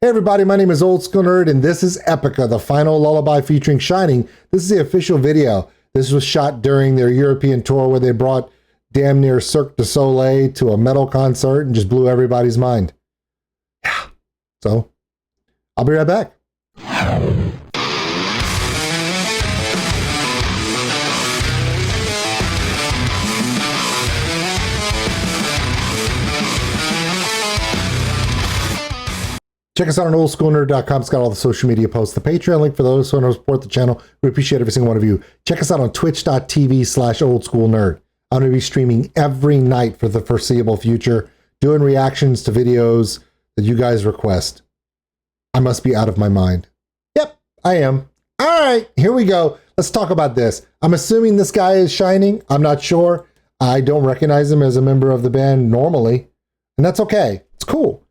Hey everybody, my name is Old School Nerd, and this is Epica, the Final Lullaby featuring Shining. This is the official video. This was shot during their European tour where they brought damn near Cirque du Soleil to a metal concert and just blew everybody's mind. Yeah. So, I'll be right back. Check us out on oldschoolnerd.com. It's got all the social media posts, the Patreon link for those who want to support the channel. We appreciate every single one of you. Check us out on twitch.tv/oldschoolnerd. I'm going to be streaming every night for the foreseeable future, doing reactions to videos that you guys request. I must be out of my mind. Yep, I am. All right, here we go. Let's talk about this. I'm assuming this guy is Shining. I'm not sure. I don't recognize him as a member of the band normally, and that's okay. It's cool.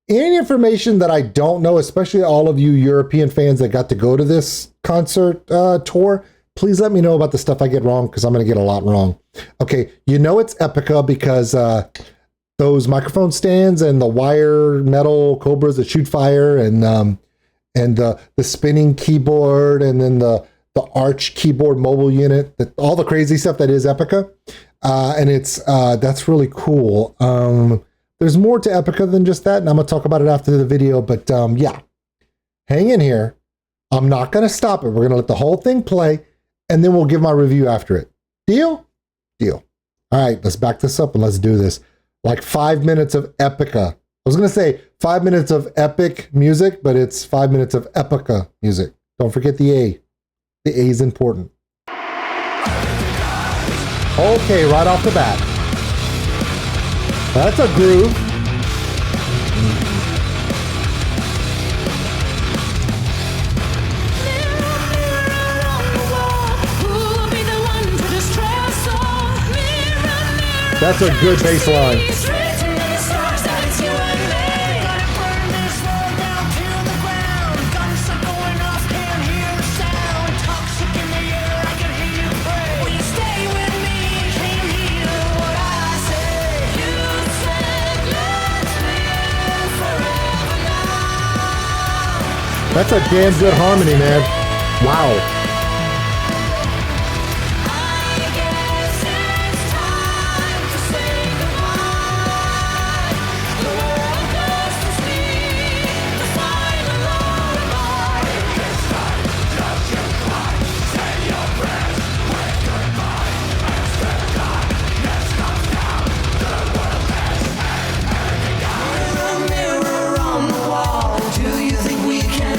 Any information that I don't know, especially all of you European fans that got to go to this concert tour, please let me know about the stuff I get wrong, because I'm going to get a lot wrong. Okay, you know it's Epica because those microphone stands and the wire metal cobras that shoot fire, and the spinning keyboard, and then the arch keyboard mobile unit, all the crazy stuff that is Epica, and it's that's really cool. There's more to Epica than just that, and I'm going to talk about it after the video, but yeah, hang in here. I'm not going to stop it. We're going to let the whole thing play, and then we'll give my review after it. Deal? Deal. All right, let's back this up and let's do this. Like 5 minutes of Epica. I was going to say 5 minutes of epic music, but it's 5 minutes of Epica music. Don't forget the A. The A is important. Okay, right off the bat. That's a groove. That's a good bass line. That's a damn good harmony, man. Wow.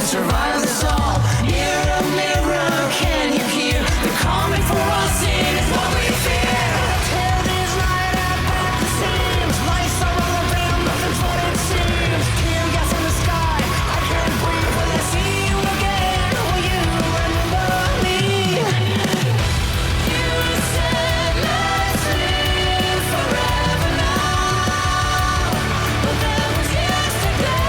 Survive this all. Mirror, mirror, can you hear? They're coming for us, it is what we fear. Tail is right up at the seams. Lights are all around, nothing's what it seems. Tear gas in the sky, I can't breathe when I see you again. Will you remember me? You said let's live forever now, but that was yesterday.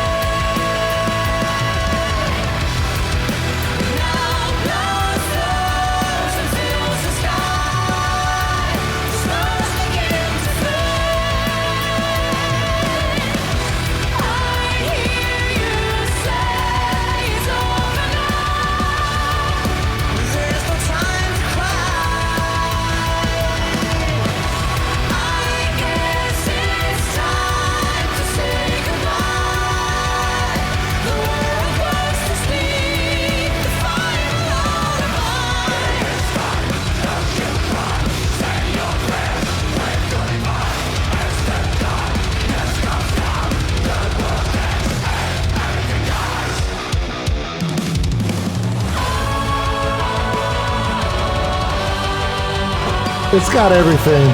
It's got everything.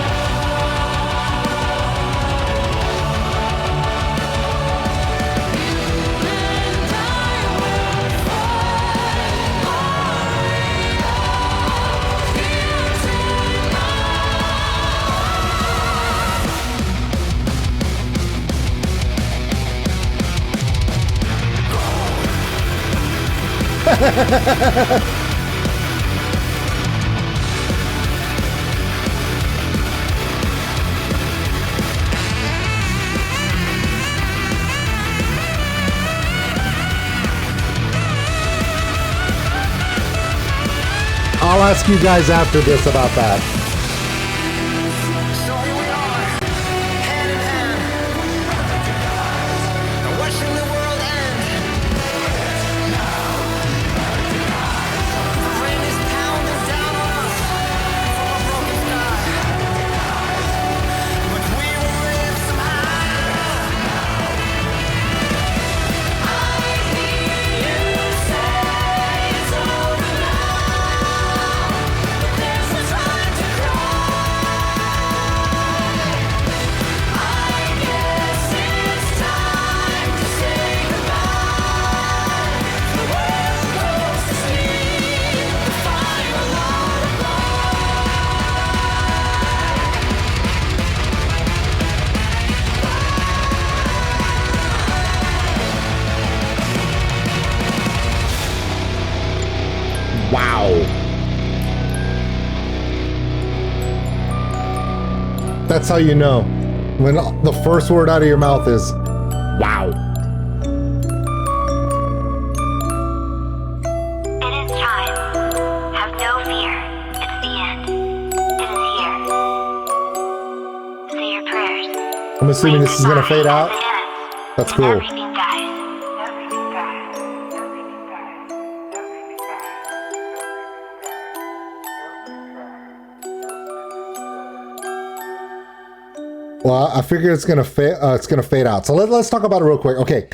I'll ask you guys after this about that. So here we are, hand in hand, watching the world end. The rain is pounding down on us from a broken sky, but we will live somehow. I hear you say it's over now, but there's no time to cry. I guess it's time to say goodbye. The world goes to sleep, the final lullaby. Wow. That's how you know when the first word out of your mouth is wow. It is time. Have no fear. It's the end. It is here. Say your prayers. I'm assuming this is going to fade out. That's cool. Everything dies. Well, I figure it's gonna fade. It's gonna fade out. So let's talk about it real quick. Okay,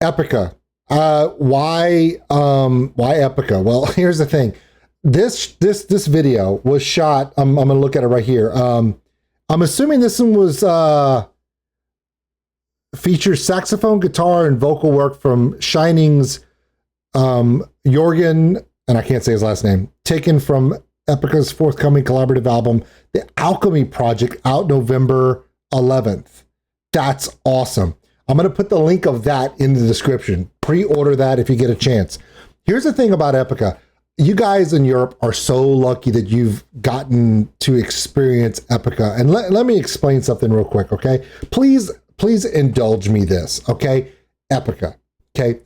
Epica. Why Epica? Well, here's the thing. This video was shot. I'm gonna look at it right here. I'm assuming this one was features saxophone, guitar, and vocal work from Shining's Jørgen, and I can't say his last name. Taken from Epica's forthcoming collaborative album, The Alchemy Project, out November 11th. That's awesome. I'm going to put the link of that in the description. Pre-order that if you get a chance. Here's the thing about Epica. You guys in Europe are so lucky that you've gotten to experience Epica. And let me explain something real quick, okay? Please indulge me this, okay? Epica, okay?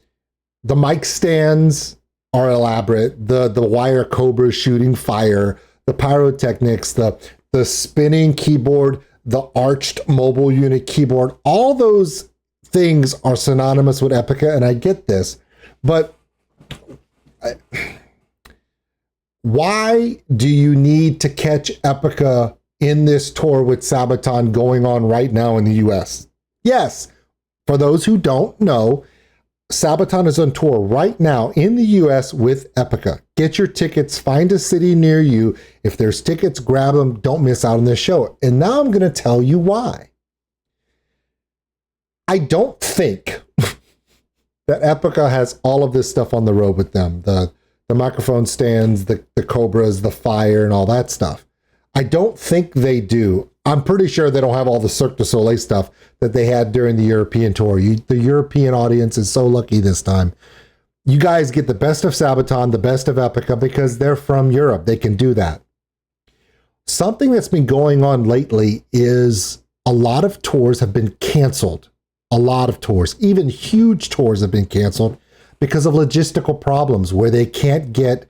The mic stands are elaborate. The wire cobra shooting fire, the pyrotechnics, the spinning keyboard, the arched mobile unit keyboard, all those things are synonymous with Epica, and I get this, but why do you need to catch Epica in this tour with Sabaton going on right now in the US? Yes, for those who don't know, Sabaton is on tour right now in the US with Epica. Get your tickets, find a city near you. If there's tickets, grab them. Don't miss out on this show. And now I'm going to tell you why. I don't think that Epica has all of this stuff on the road with them. The microphone stands, the cobras, the fire, and all that stuff. I don't think they do. I'm pretty sure they don't have all the Cirque du Soleil stuff that they had during the European tour. The European audience is so lucky this time. You guys get the best of Sabaton, the best of Epica, because they're from Europe. They can do that. Something that's been going on lately is a lot of tours have been canceled. A lot of tours, even huge tours, have been canceled because of logistical problems where they can't get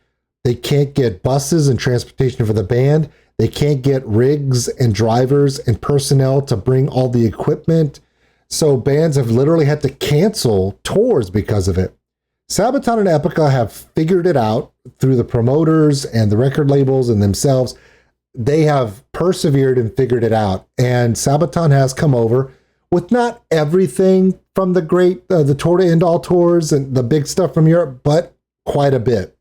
buses and transportation for the band. They can't get rigs and drivers and personnel to bring all the equipment. So bands have literally had to cancel tours because of it. Sabaton and Epica have figured it out through the promoters and the record labels and themselves. They have persevered and figured it out. And Sabaton has come over with not everything from the tour to end all tours and the big stuff from Europe, but quite a bit.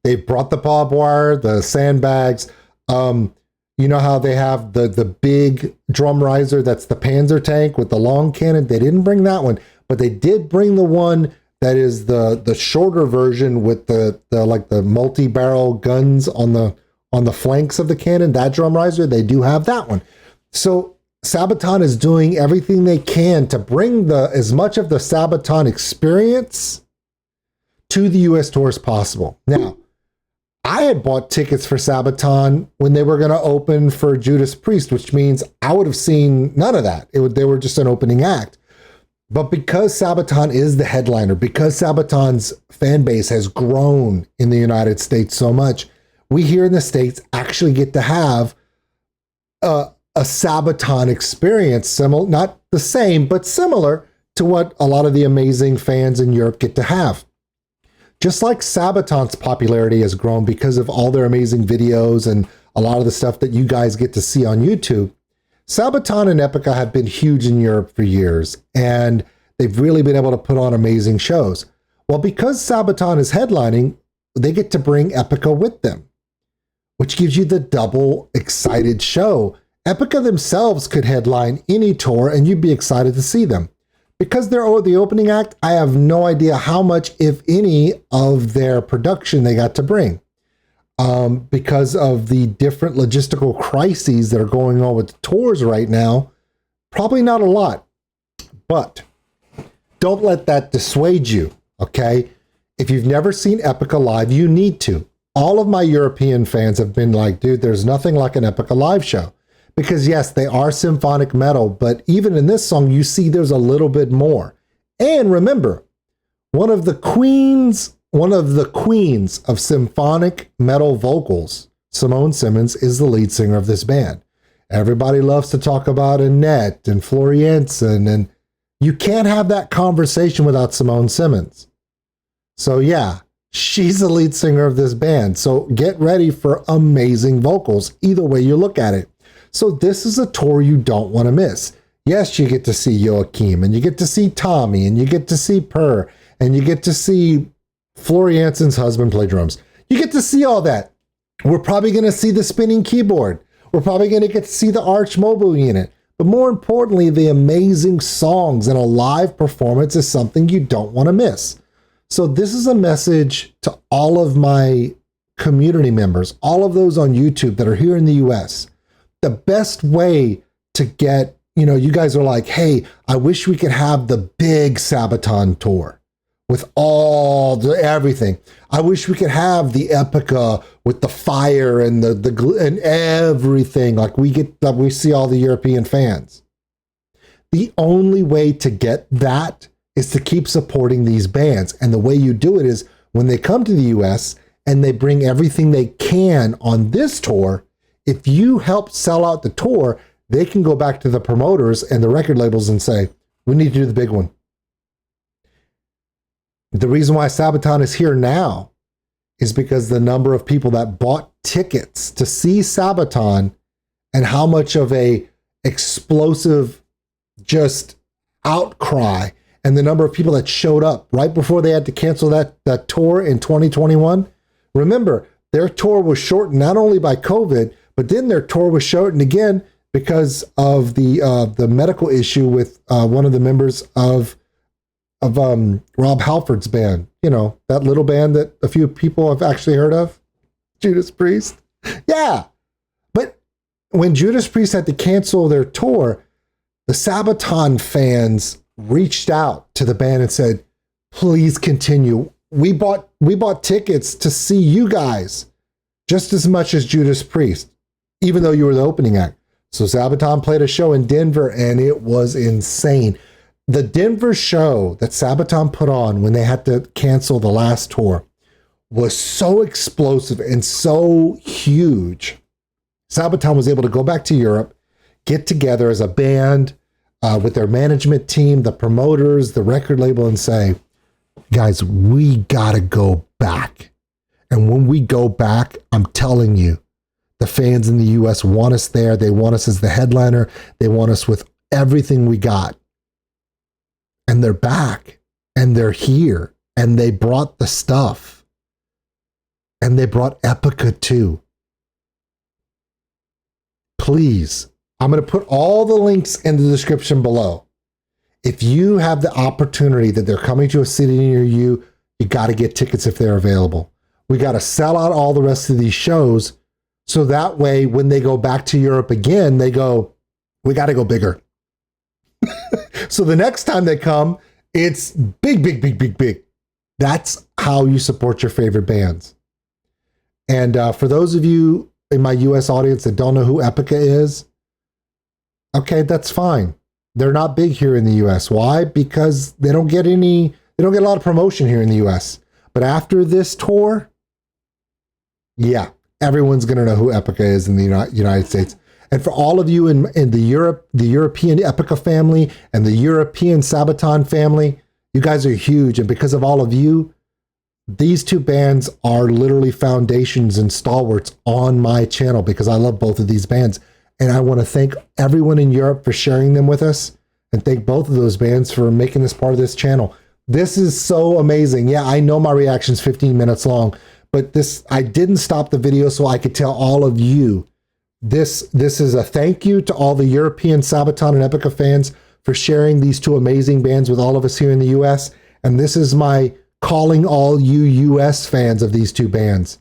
They've brought the barbed wire, the sandbags. You know how they have the big drum riser that's the Panzer tank with the long cannon? They didn't bring that one, but they did bring the one that is the shorter version with the multi-barrel guns on the flanks of the cannon. That drum riser, they do have that one. So Sabaton is doing everything they can to bring as much of the Sabaton experience to the US tour as possible. Now, I had bought tickets for Sabaton when they were going to open for Judas Priest, which means I would have seen none of that. They were just an opening act. But because Sabaton is the headliner, because Sabaton's fan base has grown in the United States so much, we here in the States actually get to have a Sabaton experience, similar, not the same, but similar to what a lot of the amazing fans in Europe get to have. Just like Sabaton's popularity has grown because of all their amazing videos and a lot of the stuff that you guys get to see on YouTube, Sabaton and Epica have been huge in Europe for years, and they've really been able to put on amazing shows. Well, because Sabaton is headlining, they get to bring Epica with them, which gives you the double excited show. Epica themselves could headline any tour, and you'd be excited to see them. Because they're the opening act, I have no idea how much, if any, of their production they got to bring. Because of the different logistical crises that are going on with the tours right now, probably not a lot. But don't let that dissuade you, okay? If you've never seen Epica live, you need to. All of my European fans have been like, dude, there's nothing like an Epica live show. Because yes, they are symphonic metal, but even in this song, you see there's a little bit more. And remember, one of the queens of symphonic metal vocals, Simone Simmons, is the lead singer of this band. Everybody loves to talk about Annette and Floriansen, and you can't have that conversation without Simone Simmons. So yeah, she's the lead singer of this band. So get ready for amazing vocals, either way you look at it. So this is a tour you don't want to miss. Yes, you get to see Joachim, and you get to see Tommy, and you get to see Per, and you get to see Floriansen's husband play drums. You get to see all that. We're probably going to see the spinning keyboard. We're probably going to get to see the Arch mobile unit. But more importantly, the amazing songs and a live performance is something you don't want to miss. So this is a message to all of my community members, all of those on YouTube that are here in the US. The best way to get, you guys are like, hey, I wish we could have the big Sabaton tour with everything. I wish we could have the Epica with the fire and and everything like we see all the European fans. The only way to get that is to keep supporting these bands. And the way you do it is when they come to the US and they bring everything they can on this tour, if you help sell out the tour, they can go back to the promoters and the record labels and say, we need to do the big one. The reason why Sabaton is here now is because the number of people that bought tickets to see Sabaton and how much of a explosive just outcry and the number of people that showed up right before they had to cancel that tour in 2021. Remember, their tour was shortened not only by COVID, but then their tour was shortened again because of the medical issue with one of the members of Rob Halford's band. That little band that a few people have actually heard of, Judas Priest. Yeah. But when Judas Priest had to cancel their tour, the Sabaton fans reached out to the band and said, please continue. We bought tickets to see you guys just as much as Judas Priest, even though you were the opening act. So Sabaton played a show in Denver and it was insane. The Denver show that Sabaton put on when they had to cancel the last tour was so explosive and so huge. Sabaton was able to go back to Europe, get together as a band with their management team, the promoters, the record label, and say, guys, we gotta go back. And when we go back, I'm telling you, the fans in the US want us there. They want us as the headliner. They want us with everything we got. And they're back and they're here and they brought the stuff and they brought Epica too. Please, I'm going to put all the links in the description below. If you have the opportunity that they're coming to a city near you, you got to get tickets if they're available. We got to sell out all the rest of these shows. So that way, when they go back to Europe again, they go, we got to go bigger. So the next time they come, it's big, big, big, big, big. That's how you support your favorite bands. And for those of you in my US audience that don't know who Epica is, okay, that's fine. They're not big here in the US. Why? Because they don't get a lot of promotion here in the US. But after this tour, yeah, everyone's going to know who Epica is in the United States. And for all of you in the European Epica family and the European Sabaton family, you guys are huge. And because of all of you, these two bands are literally foundations and stalwarts on my channel because I love both of these bands. And I want to thank everyone in Europe for sharing them with us and thank both of those bands for making this part of this channel. This is so amazing. Yeah, I know my reaction's 15 minutes long, but I didn't stop the video so I could tell all of you this is a thank you to all the European Sabaton and Epica fans for sharing these two amazing bands with all of us here in the US. And this is my calling all you US fans of these two bands.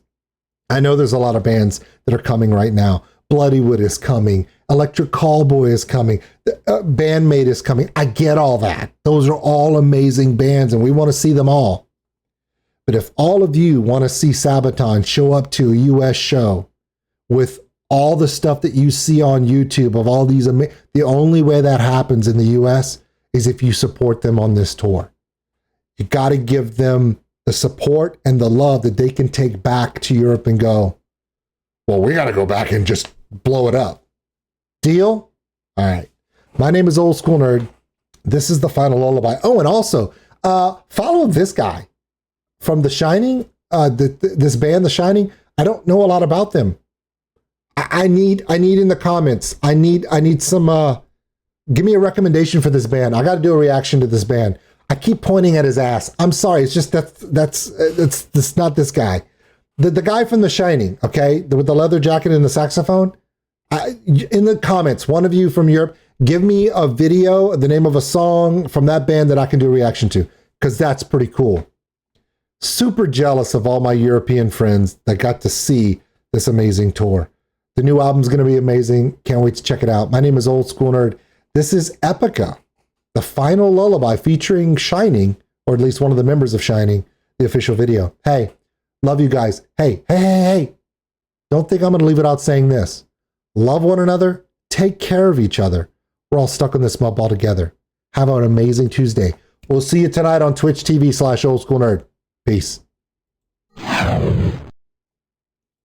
I know there's a lot of bands that are coming right now. Bloodywood is coming. Electric Callboy is coming. Bandmate is coming. I get all that. Those are all amazing bands and we want to see them all. But if all of you want to see Sabaton show up to a US show with all the stuff that you see on YouTube of all these, the only way that happens in the US is if you support them on this tour. You got to give them the support and the love that they can take back to Europe and go, well, we got to go back and just blow it up. Deal? All right. My name is Old School Nerd. This is the Final Lullaby. Oh, and also follow this guy from The Shining, this band, The Shining. I don't know a lot about them. I need in the comments. I need some. Give me a recommendation for this band. I got to do a reaction to this band. I keep pointing at his ass. I'm sorry. It's just that's not this guy. The guy from The Shining. Okay, with the leather jacket and the saxophone. In the comments, one of you from Europe, give me a video, the name of a song from that band that I can do a reaction to, because that's pretty cool. Super jealous of all my European friends that got to see this amazing tour. The new album's going to be amazing. Can't wait to check it out. My name is Old School Nerd. This is Epica, the Final Lullaby featuring Shining, or at least one of the members of Shining, the official video. Hey, love you guys. Hey. Don't think I'm going to leave it out saying this. Love one another. Take care of each other. We're all stuck in this mud ball together. Have an amazing Tuesday. We'll see you tonight on Twitch TV /OldSchoolNerd. Peace.